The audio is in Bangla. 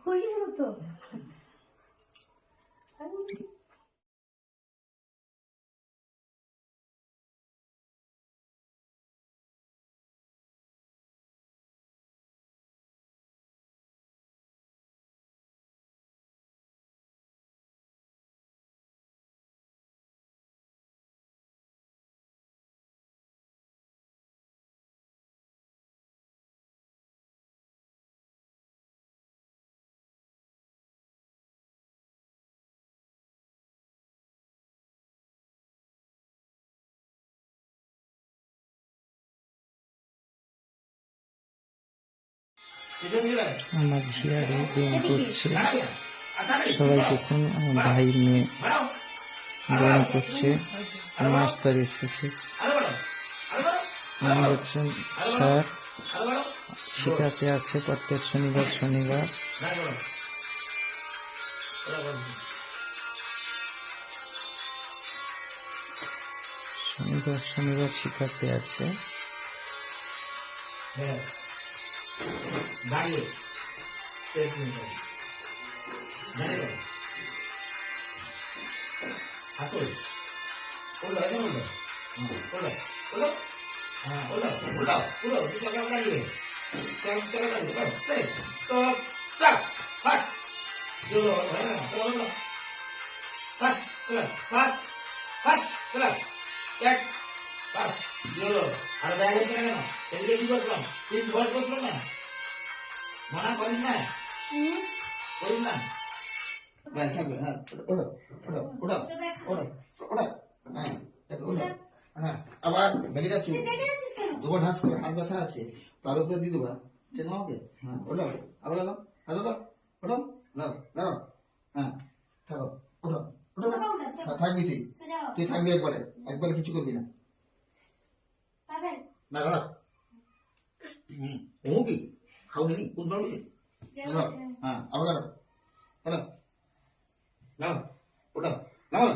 হয়ে গেল তো। আমার ঝিয়ারি ব্যায়াম করছে। সবাই দেখুন আমার ভাই মেয়ে ব্যায়াম করছে, মাস্টার এসেছে। আমার একজন স্যার শেখাতে আছে প্রত্যেক শনিবার শনিবার। শনিবার শনিবার শেখাতে আছে। দাঁড়িয়ে হাতল ওলো এখন ওলো ওলো ওলো হ্যাঁ ওলো ওলো ওলো চলে দাঁড়িয়ে চলে দাঁড়িয়ে তো স্টার্ট ফাস্ট জোর হ্যাঁ চলো ফাস্ট চলো ফাস্ট ফাস্ট চলো এক ফাস্ট জোর আর ব্যাগে চলে না সেদিকে কি বসলাম তিন ভোট বসলো না মনা করিস না করিস না ব্যাস থাকবে হ্যাঁ ওঠো ওঠো ওঠো ওঠো ওঠো হ্যাঁ ওঠো হ্যাঁ আবার বেগে যাচ্ছ দুবার ঢাস করে হাত ব্যথা আছে তার উপরে দিয়ে দেবা চেন আমাকে হ্যাঁ ওঠো আবার লাও হ্যাঁ ওঠো ওঠো লাও লাও হ্যাঁ থাকো ওঠো ওঠো থাকবি তুই থাকবি একবারে একবারে কিছু করবি না না ওঠো ও কি খাও নি কোন পারবি হ্যাঁ আবার ওঠো ওঠো নাও ওঠো নাও